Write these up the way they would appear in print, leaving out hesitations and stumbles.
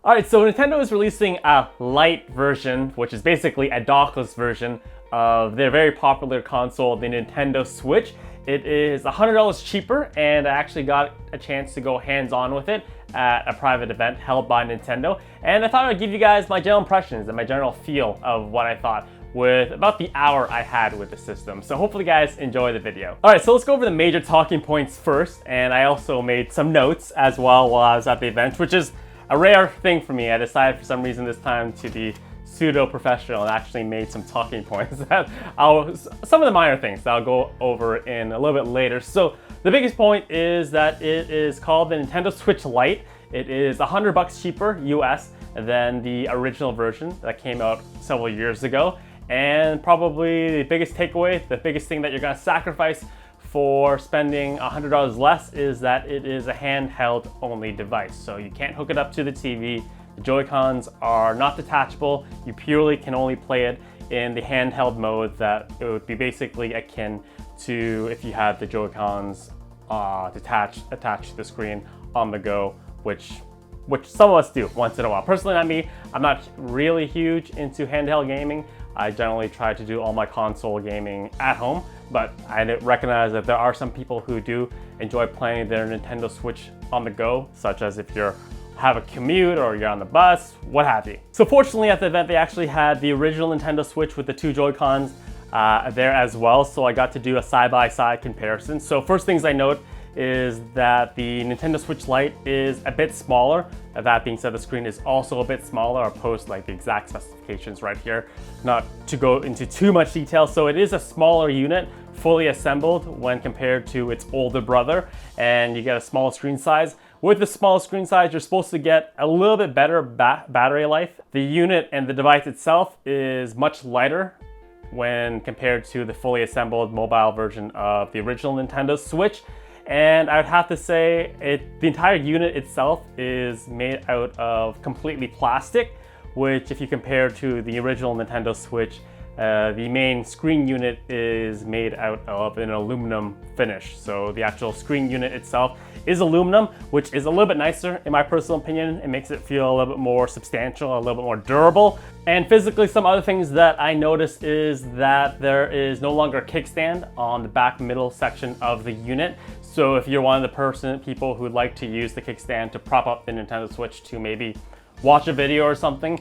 Alright, so Nintendo is releasing a Lite version, which is basically a dockless version of their very popular console, the Nintendo Switch. It is $100 cheaper, and I actually got a chance to go hands-on with it at a private event held by Nintendo. And I thought I'd give you guys my general impressions and my general feel of what I thought with about the hour I had with the system. So hopefully you guys enjoy the video. Alright, so let's go over the major talking points first, and I also made some notes as well while I was at the event, which is a rare thing for me. I decided for some reason this time to be pseudo-professional and actually made some talking points that some of the minor things that I'll go over in a little bit later. So the biggest point is that it is called the Nintendo Switch Lite. It is $100 cheaper US than the original version that came out several years ago. And probably the biggest takeaway, the biggest thing that you're gonna sacrifice for spending $100 less is that it is a handheld only device. So you can't hook it up to the TV. The Joy-Cons are not detachable. You purely can only play it in the handheld mode that it would be basically akin to if you had the Joy-Cons attached to the screen on the go, which some of us do once in a while. Personally, not me. I'm not really huge into handheld gaming. I generally try to do all my console gaming at home, but I recognize that there are some people who do enjoy playing their Nintendo Switch on the go, such as if you have a commute or you're on the bus, what have you. So fortunately at the event, they actually had the original Nintendo Switch with the two Joy-Cons there as well, so I got to do a side-by-side comparison. So first things I note is that the Nintendo Switch Lite is a bit smaller. That being said, the screen is also a bit smaller. I'll post like the exact specifications right here, not to go into too much detail. So it is a smaller unit, fully assembled when compared to its older brother, and you get a smaller screen size. With the small screen size, you're supposed to get a little bit better battery life. The unit and the device itself is much lighter when compared to the fully assembled mobile version of the original Nintendo Switch. And I would have to say the entire unit itself is made out of completely plastic, which if you compare to the original Nintendo Switch, the main screen unit is made out of an aluminum finish. So the actual screen unit itself is aluminum, which is a little bit nicer in my personal opinion. It makes it feel a little bit more substantial, a little bit more durable. And physically, some other things that I noticed is that there is no longer a kickstand on the back middle section of the unit. So if you're one of the people who'd like to use the kickstand to prop up the Nintendo Switch to maybe watch a video or something,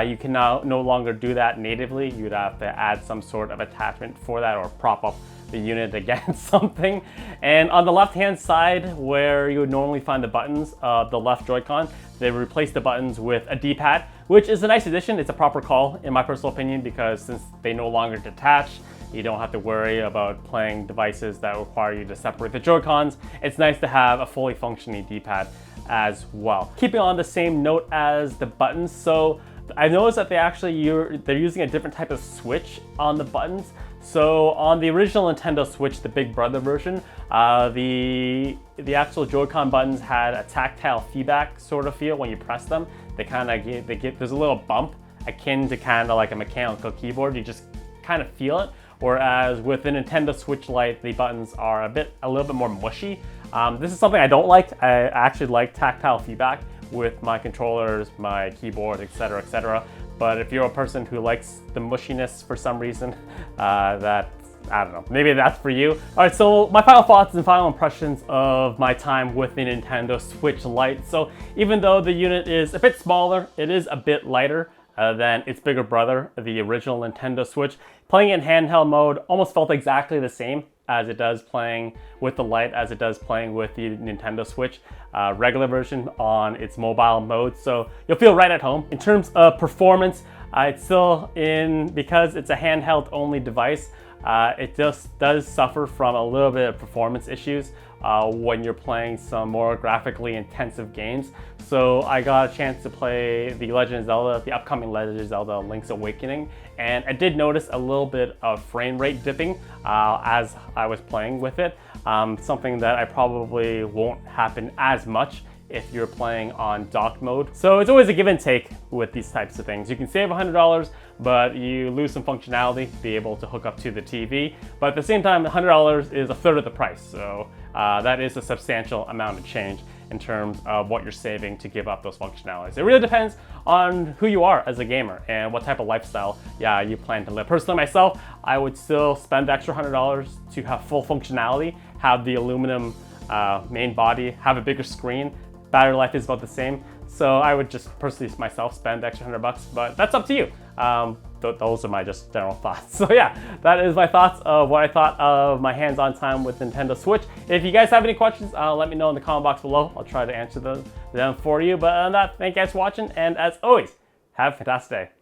you can now no longer do that natively. You'd have to add some sort of attachment for that or prop up the unit against something. And on the left-hand side, where you would normally find the buttons of the left Joy-Con, they replaced the buttons with a D-pad, which is a nice addition. It's a proper call, in my personal opinion, because since they no longer detach, you don't have to worry about playing devices that require you to separate the Joy-Cons. It's nice to have a fully functioning D-pad as well. Keeping on the same note as the buttons, so I noticed that they're using a different type of switch on the buttons. So on the original Nintendo Switch, the Big Brother version, the actual Joy-Con buttons had a tactile feedback sort of feel when you press them. There's a little bump akin to kind of like a mechanical keyboard. You just kind of feel it. Whereas with the Nintendo Switch Lite, the buttons are a little bit more mushy. This is something I don't like. I actually like tactile feedback with my controllers, my keyboard, etc., etc. But if you're a person who likes the mushiness for some reason, I don't know, maybe that's for you. All right, so my final thoughts and final impressions of my time with the Nintendo Switch Lite. So even though the unit is a bit smaller, it is a bit lighter than its bigger brother, the original Nintendo Switch. Playing in handheld mode almost felt exactly the same as it does playing with the Lite, as it does playing with the Nintendo Switch regular version on its mobile mode. So you'll feel right at home. In terms of performance, it's still because it's a handheld only device, it just does suffer from a little bit of performance issues when you're playing some more graphically intensive games. So I got a chance to play the upcoming Legend of Zelda Link's Awakening, and I did notice a little bit of frame rate dipping as I was playing with it. Something that I probably won't happen as much if you're playing on docked mode. So it's always a give and take with these types of things. You can save $100, but you lose some functionality, be able to hook up to the TV. But at the same time, $100 is a third of the price. So that is a substantial amount of change. in terms of what you're saving to give up those functionalities. It really depends on who you are as a gamer and what type of lifestyle you plan to live. Personally, myself, I would still spend the extra $100 to have full functionality, have the aluminum main body, have a bigger screen. Battery life is about the same. So I would just personally myself spend the extra $100, but that's up to you. Those are my just general thoughts. So yeah, that is my thoughts of what I thought of my hands-on time with Nintendo Switch. If you guys have any questions, let me know in the comment box below. I'll try to answer them for you. But other than that, thank you guys for watching, and as always, have a fantastic day.